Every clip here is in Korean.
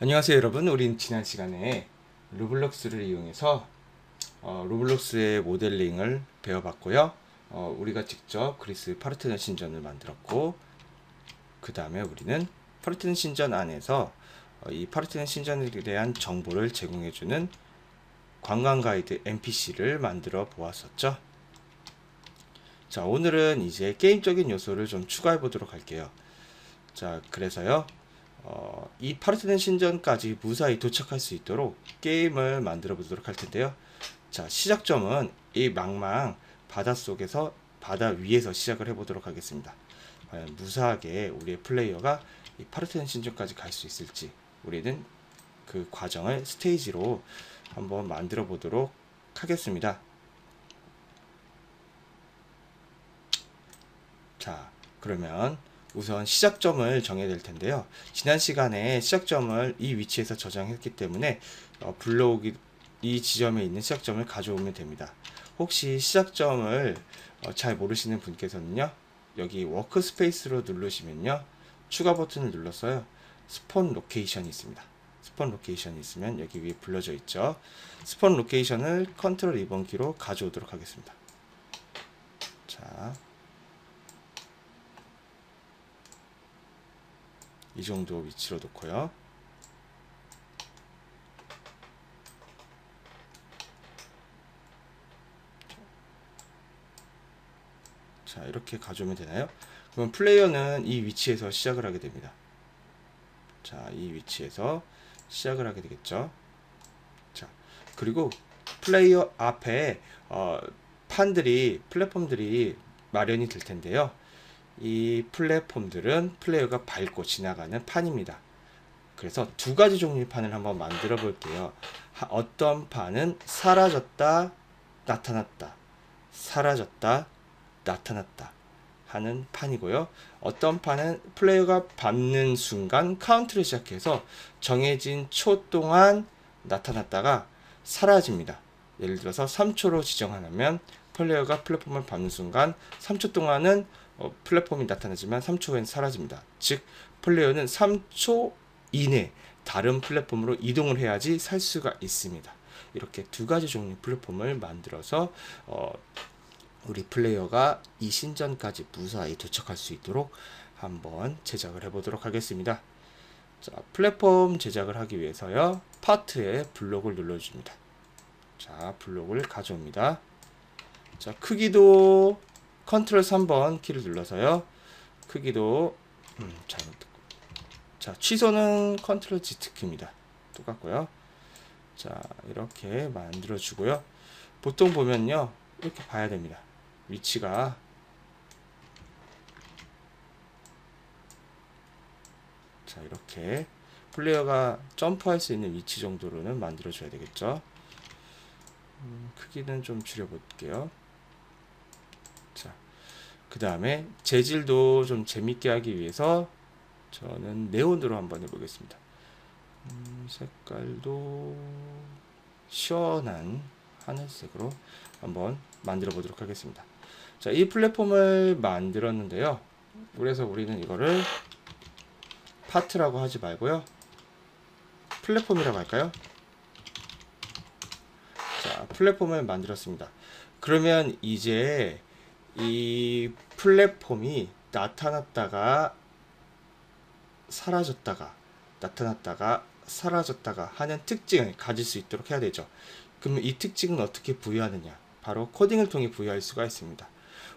안녕하세요 여러분. 우린 지난 시간에 로블록스를 이용해서 로블록스의 모델링을 배워봤고요. 우리가 직접 그리스 파르테논 신전을 만들었고, 그 다음에 우리는 파르테논 신전 안에서 이 파르테논 신전에 대한 정보를 제공해주는 관광 가이드 NPC를 만들어 보았었죠. 자, 오늘은 이제 게임적인 요소를 좀 추가해 보도록 할게요. 자, 그래서요, 이 파르테논 신전까지 무사히 도착할 수 있도록 게임을 만들어 보도록 할 텐데요. 자, 시작점은 이 망망 바닷속에서 바다 위에서 시작을 해 보도록 하겠습니다. 과연 무사하게 우리의 플레이어가 이 파르테논 신전까지 갈 수 있을지, 우리는 그 과정을 스테이지로 한번 만들어 보도록 하겠습니다. 자, 그러면 우선 시작점을 정해야 될 텐데요. 지난 시간에 시작점을 이 위치에서 저장했기 때문에 불러오기 이 지점에 있는 시작점을 가져오면 됩니다. 혹시 시작점을 잘 모르시는 분께서는요, 여기 워크스페이스로 누르시면요, 추가 버튼을 눌러서요, 스폰 로케이션이 있습니다. 스폰 로케이션이 있으면 여기 위에 불러져 있죠. 스폰 로케이션을 컨트롤 2번 키로 가져오도록 하겠습니다. 자, 이 정도 위치로 놓고요. 자, 이렇게 가져오면 되나요? 그럼 플레이어는 이 위치에서 시작을 하게 됩니다. 자, 이 위치에서 시작을 하게 되겠죠. 자, 그리고 플레이어 앞에 플랫폼들이 마련이 될 텐데요. 이 플랫폼들은 플레이어가 밟고 지나가는 판입니다. 그래서 두 가지 종류의 판을 한번 만들어 볼게요. 어떤 판은 사라졌다, 나타났다, 사라졌다, 나타났다 하는 판이고요. 어떤 판은 플레이어가 밟는 순간 카운트를 시작해서 정해진 초 동안 나타났다가 사라집니다. 예를 들어서 3초로 지정하면 플레이어가 플랫폼을 밟는 순간 3초 동안은 플랫폼이 나타나지만 3초 후엔 사라집니다. 즉 플레이어는 3초 이내 다른 플랫폼으로 이동을 해야지 살 수가 있습니다. 이렇게 두 가지 종류의 플랫폼을 만들어서 우리 플레이어가 이 신전까지 무사히 도착할 수 있도록 한번 제작을 해보도록 하겠습니다. 자, 플랫폼 제작을 하기 위해서요, 파트에 블록을 눌러줍니다. 자, 블록을 가져옵니다. 자, 크기도 컨트롤 3번 키를 눌러서요, 크기도 자, 취소는 컨트롤 Z 키입니다. 똑같고요. 자, 이렇게 만들어 주고요. 보통 보면요, 이렇게 봐야 됩니다. 위치가 자, 이렇게 플레이어가 점프할 수 있는 위치 정도로는 만들어 줘야 되겠죠. 크기는 좀 줄여 볼게요. 자, 그 다음에 재질도 좀 재밌게 하기 위해서 저는 네온으로 한번 해보겠습니다. 색깔도 시원한 하늘색으로 한번 만들어 보도록 하겠습니다. 자, 이 플랫폼을 만들었는데요. 그래서 우리는 이거를 파트라고 하지 말고요, 플랫폼이라고 할까요? 자, 플랫폼을 만들었습니다. 그러면 이제 이 플랫폼이 나타났다가 사라졌다가 나타났다가 사라졌다가 하는 특징을 가질 수 있도록 해야 되죠. 그러면 이 특징은 어떻게 부여하느냐? 바로 코딩을 통해 부여할 수가 있습니다.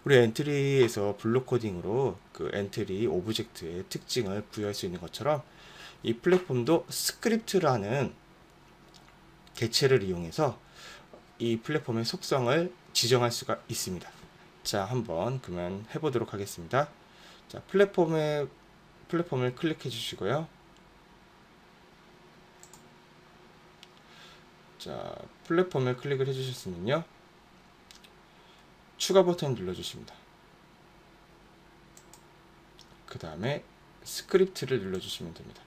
우리 엔트리에서 블록 코딩으로 그 엔트리 오브젝트의 특징을 부여할 수 있는 것처럼 이 플랫폼도 스크립트라는 개체를 이용해서 이 플랫폼의 속성을 지정할 수가 있습니다. 자, 한번 그러면 해보도록 하겠습니다. 자, 플랫폼을 클릭해 주시고요. 자, 플랫폼을 클릭을 해주셨으면요, 추가 버튼 눌러주십니다. 그 다음에 스크립트를 눌러주시면 됩니다.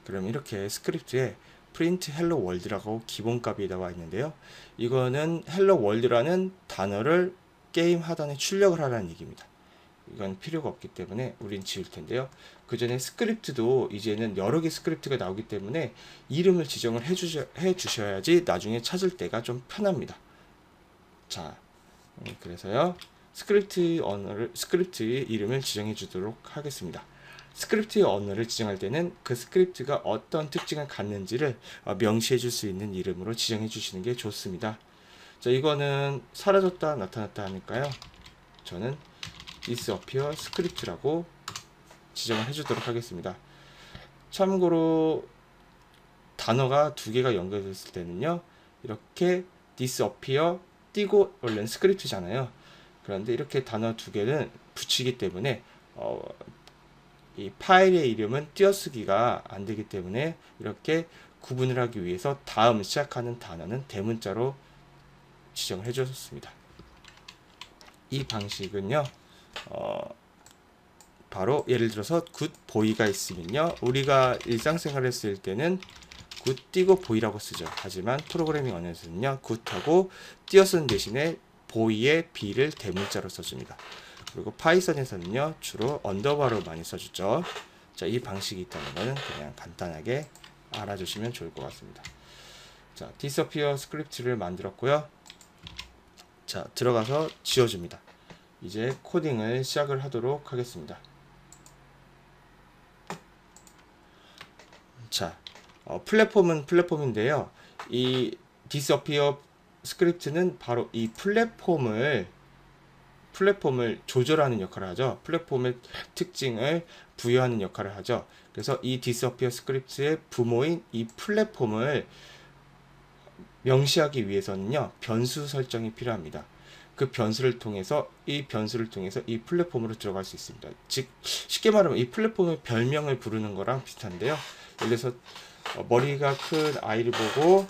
그럼 이렇게 스크립트에 print hello world라고 기본값이 나와 있는데요, 이거는 hello world라는 단어를 게임 하단에 출력을 하라는 얘기입니다. 이건 필요가 없기 때문에 우린 지울 텐데요. 그 전에 스크립트도 이제는 여러 개 스크립트가 나오기 때문에 이름을 지정을 해주셔야지 나중에 찾을 때가 좀 편합니다. 자, 그래서요. 스크립트의 이름을 지정해 주도록 하겠습니다. 스크립트의 언어를 지정할 때는 그 스크립트가 어떤 특징을 갖는지를 명시해 줄 수 있는 이름으로 지정해 주시는 게 좋습니다. 자, 이거는 사라졌다 나타났다 하니까요. 저는 disappear script라고 지정을 해주도록 하겠습니다. 참고로 단어가 두 개가 연결됐을 때는요, 이렇게 disappear 띄고 원래는 스크립트잖아요. 그런데 이렇게 단어 두 개는 붙이기 때문에 이 파일의 이름은 띄어쓰기가 안 되기 때문에 이렇게 구분을 하기 위해서 다음 시작하는 단어는 대문자로 지정을 해줬습니다. 이 방식은요, 바로 예를 들어서 good boy가 있으면요, 우리가 일상생활을 쓸 때는 good 띄고 boy라고 쓰죠. 하지만 프로그래밍 언어에서는요, good하고 띄어 쓰는 대신에 boy의 b를 대문자로 써줍니다. 그리고 파이썬에서는요, 주로 언더바로 많이 써주죠. 자, 이 방식이 있다는 것은 그냥 간단하게 알아주시면 좋을 것 같습니다. 자, disappear 스크립트를 만들었고요. 자, 들어가서 지워줍니다. 이제 코딩을 시작을 하도록 하겠습니다. 자, 플랫폼은 플랫폼인데요. 이 disappear 스크립트는 바로 이 플랫폼을 조절하는 역할을 하죠. 플랫폼의 특징을 부여하는 역할을 하죠. 그래서 이 disappear 스크립트의 부모인 이 플랫폼을 명시하기 위해서는요, 변수 설정이 필요합니다. 그 변수를 통해서 이 플랫폼으로 들어갈 수 있습니다. 즉 쉽게 말하면 이 플랫폼의 별명을 부르는 거랑 비슷한데요. 예를 들어서 머리가 큰 아이를 보고,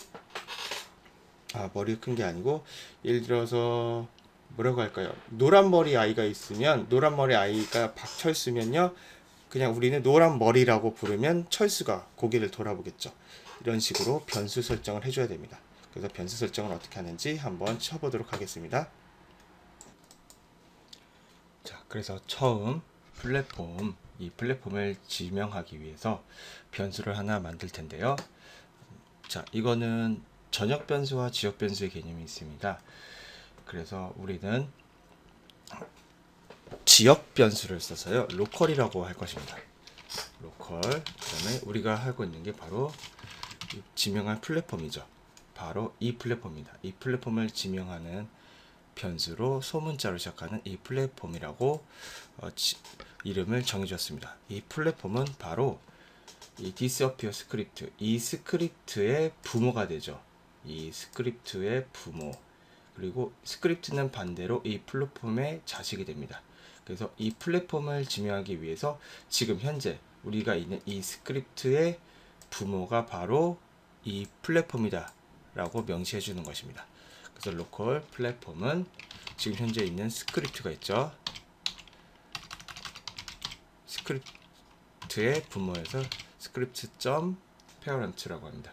머리가 큰 게 아니고, 예를 들어서 뭐라고 할까요? 노란 머리 아이가 있으면, 노란 머리 아이가 박철수면요, 그냥 우리는 노란 머리라고 부르면 철수가 고개를 돌아보겠죠. 이런 식으로 변수 설정을 해줘야 됩니다. 그래서 변수 설정을 어떻게 하는지 한번 쳐보도록 하겠습니다. 자, 그래서 처음 이 플랫폼을 지명하기 위해서 변수를 하나 만들 텐데요. 자, 이거는 전역 변수와 지역 변수의 개념이 있습니다. 그래서 우리는 지역 변수를 써서요, 로컬이라고 할 것입니다. 로컬. 그다음에 우리가 하고 있는 게 바로 지명할 플랫폼이죠. 바로 이 플랫폼입니다. 이 플랫폼을 지명하는 변수로 소문자로 시작하는 이 플랫폼이라고 이름을 정해줬습니다. 이 플랫폼은 바로 이 disappear 스크립트, 이 스크립트의 부모가 되죠. 이 스크립트의 부모. 그리고 스크립트는 반대로 이 플랫폼의 자식이 됩니다. 그래서 이 플랫폼을 지명하기 위해서 지금 현재 우리가 있는 이 스크립트의 부모가 바로 이 플랫폼이다 라고 명시해 주는 것입니다. 그래서 로컬 플랫폼은 지금 현재 있는 스크립트가 있죠. 스크립트의 부모에서 script.parent라고 합니다.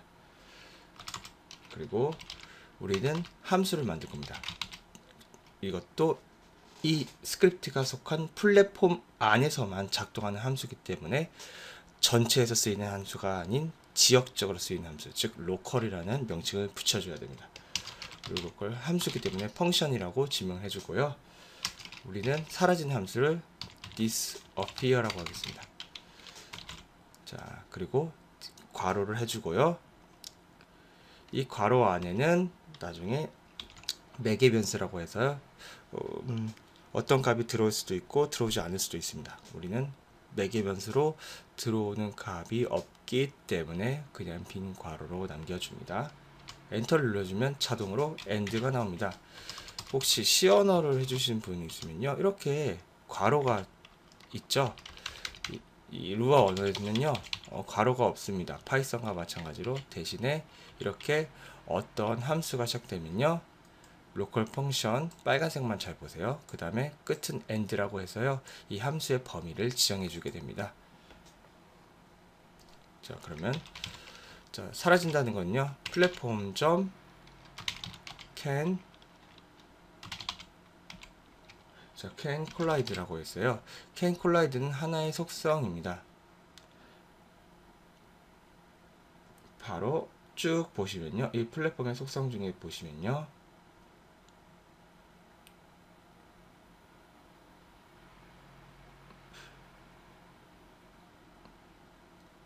그리고 우리는 함수를 만들 겁니다. 이것도 이 스크립트가 속한 플랫폼 안에서만 작동하는 함수이기 때문에 전체에서 쓰이는 함수가 아닌 지역적으로 쓰이는 함수, 즉 로컬이라는 명칭을 붙여줘야 됩니다. 그리고 로컬 함수이기 때문에 펑션이라고 지명해 주고요. 우리는 사라진 함수를 disappear라고 하겠습니다. 자, 그리고 괄호를 해주고요. 이 괄호 안에는 나중에 매개 변수라고 해서 어떤 값이 들어올 수도 있고 들어오지 않을 수도 있습니다. 우리는 매개 변수로 들어오는 값이 없기 때문에 그냥 빈 괄호로 남겨줍니다. 엔터를 눌러주면 자동으로 end가 나옵니다. 혹시 C 언어를 해주신 분이 있으면요, 이렇게 괄호가 있죠. 이 루아 언어에는요, 괄호가 없습니다. 파이썬과 마찬가지로 대신에 이렇게 어떤 함수가 시작되면요, 로컬 펑션 빨간색만 잘 보세요. 그 다음에 끝은 end라고 해서요, 이 함수의 범위를 지정해 주게 됩니다. 자, 그러면 사라진다는 건요, 플랫폼 can 자, can collide라고 했어요. can collide는 하나의 속성입니다. 바로 쭉 보시면요, 이 플랫폼의 속성 중에 보시면요,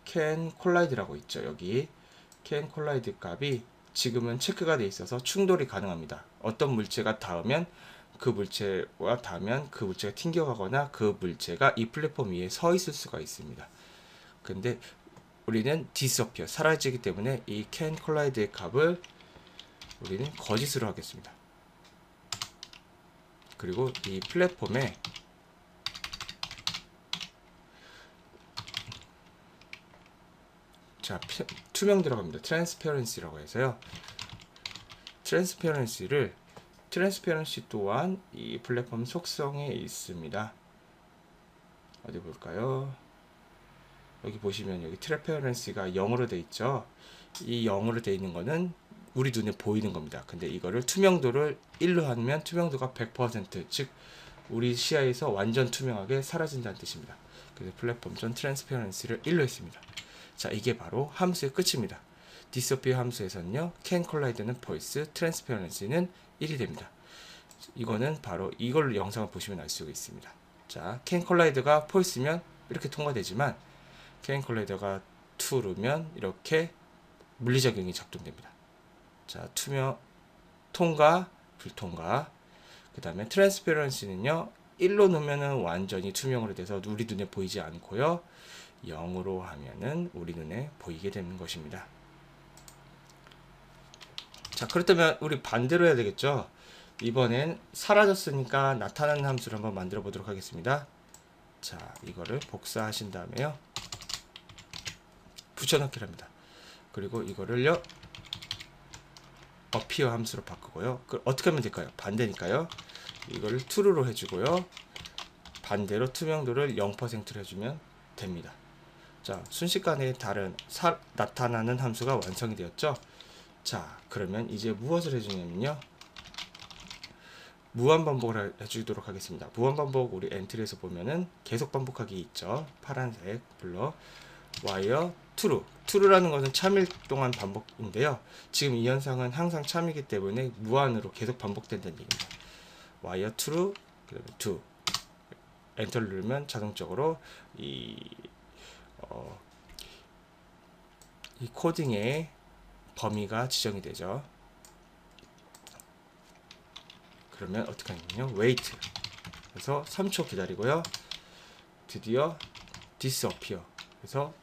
can collide라고 있죠. 여기 can collide 값이 지금은 체크가 되어 있어서 충돌이 가능합니다. 어떤 물체가 닿으면 그 물체가 닿으면 그 물체가 튕겨가거나 그 물체가 이 플랫폼 위에 서 있을 수가 있습니다. 근데 우리는 disappear, 사라지기 때문에 이 can collide의 값을 우리는 거짓으로 하겠습니다. 그리고 이 플랫폼에 자, 투명 들어갑니다. transparency라고 해서요. transparency 또한 이 플랫폼 속성에 있습니다. 어디 볼까요? 여기 보시면 여기 transparency가 0으로 돼 있죠. 이 0으로 돼 있는 거는 우리 눈에 보이는 겁니다. 근데 이거를 투명도를 1로 하면 투명도가 100%, 즉 우리 시야에서 완전 투명하게 사라진다는 뜻입니다. 그래서 플랫폼 전 transparency를 1로 했습니다. 자, 이게 바로 함수의 끝입니다. disappear 함수에서는요, can collide는 false, transparency는 1이 됩니다. 이거는 바로 이걸 영상을 보시면 알 수가 있습니다. 자, can collide가 false면 이렇게 통과되지만 can collide가 true면 이렇게 물리작용이 작동됩니다. 자, 투명, 통과, 불통과. 그 다음에 transparency는요, 1로 놓으면은 완전히 투명으로 돼서 우리 눈에 보이지 않고요, 0으로 하면은 우리 눈에 보이게 되는 것입니다. 자, 그렇다면 우리 반대로 해야 되겠죠. 이번엔 사라졌으니까 나타나는 함수를 한번 만들어 보도록 하겠습니다. 자, 이거를 복사하신 다음에요, 붙여넣기를 합니다. 그리고 이거를요, appear 함수로 바꾸고요. 어떻게 하면 될까요? 반대니까요. 이거를 true로 해주고요, 반대로 투명도를 0%로 해주면 됩니다. 자, 순식간에 다른 나타나는 함수가 완성이 되었죠. 자, 그러면 이제 무엇을 해주냐면요, 무한반복을 해주도록 하겠습니다. 무한반복 우리 엔트리에서 보면은 계속 반복하기 있죠. 파란색 블럭 wire true라는 것은 참일 동안 반복인데요. 지금 이 현상은 항상 참이기 때문에 무한으로 계속 반복된다는 얘기입니다. wire true, to 엔터를 누르면 자동적으로 이 코딩의 범위가 지정이 되죠. 그러면 어떻게 하냐면요, wait, 그래서 3초 기다리고요, 드디어 disappear, 그래서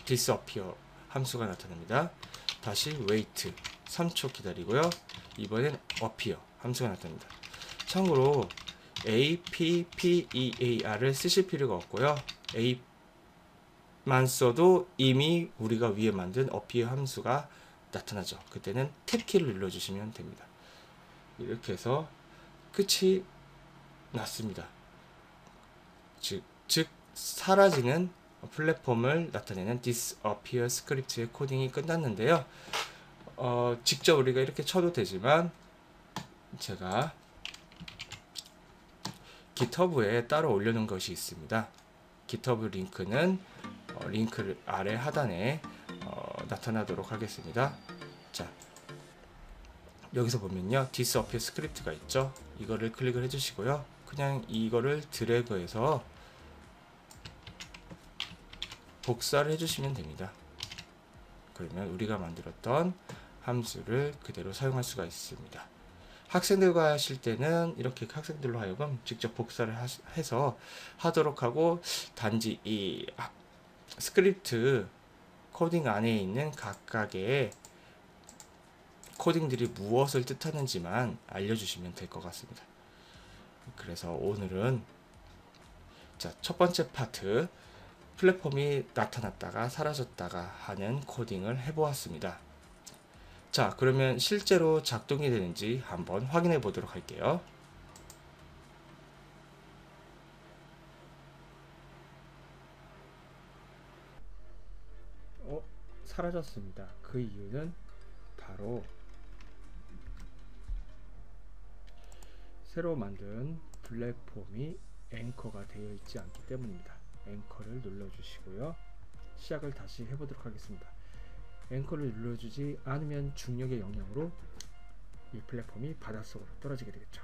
disappear 함수가 나타납니다. 다시 wait, 3초 기다리고요, 이번엔 appear 함수가 나타납니다. 참고로 appear을 쓰실 필요가 없고요, 만 써도 이미 우리가 위에 만든 appear 함수가 나타나죠. 그때는 탭키를 눌러주시면 됩니다. 이렇게 해서 끝이 났습니다. 즉 사라지는 플랫폼을 나타내는 disappear 스크립트의 코딩이 끝났는데요. 직접 우리가 이렇게 쳐도 되지만 제가 GitHub에 따로 올려놓은 것이 있습니다. GitHub 링크는 링크 아래 하단에 나타나도록 하겠습니다. 자, 여기서 보면요, disappear 스크립트가 있죠. 이거를 클릭을 해주시고요, 그냥 이거를 드래그해서 복사를 해주시면 됩니다. 그러면 우리가 만들었던 함수를 그대로 사용할 수가 있습니다. 학생들과 하실 때는 이렇게 학생들로 하여금 직접 복사를 해서 하도록 하고, 단지 이 스크립트 코딩 안에 있는 각각의 코딩들이 무엇을 뜻하는지만 알려주시면 될 것 같습니다. 그래서 오늘은 자, 첫 번째 파트, 플랫폼이 나타났다가 사라졌다가 하는 코딩을 해보았습니다. 자, 그러면 실제로 작동이 되는지 한번 확인해 보도록 할게요. 사라졌습니다. 그 이유는 바로 새로 만든 플랫폼이 앵커가 되어 있지 않기 때문입니다. 앵커를 눌러주시고요. 시작을 다시 해보도록 하겠습니다. 앵커를 눌러주지 않으면 중력의 영향으로 이 플랫폼이 바닷속으로 떨어지게 되겠죠.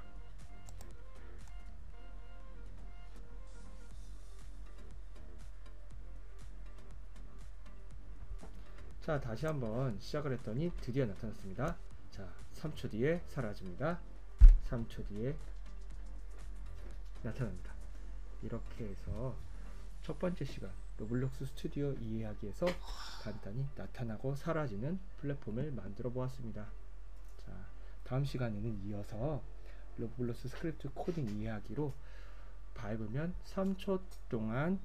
자, 다시 한번 시작을 했더니 드디어 나타났습니다. 자, 3초 뒤에 사라집니다. 3초 뒤에 나타납니다. 이렇게 해서 첫 번째 시간 로블록스 스튜디오 이해하기에서 간단히 나타나고 사라지는 플랫폼을 만들어 보았습니다. 자, 다음 시간에는 이어서 로블록스 스크립트 코딩 이해하기로 밟으면 3초 동안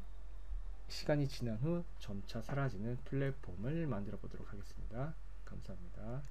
시간이 지난 후 점차 사라지는 플랫폼을 만들어 보도록 하겠습니다. 감사합니다.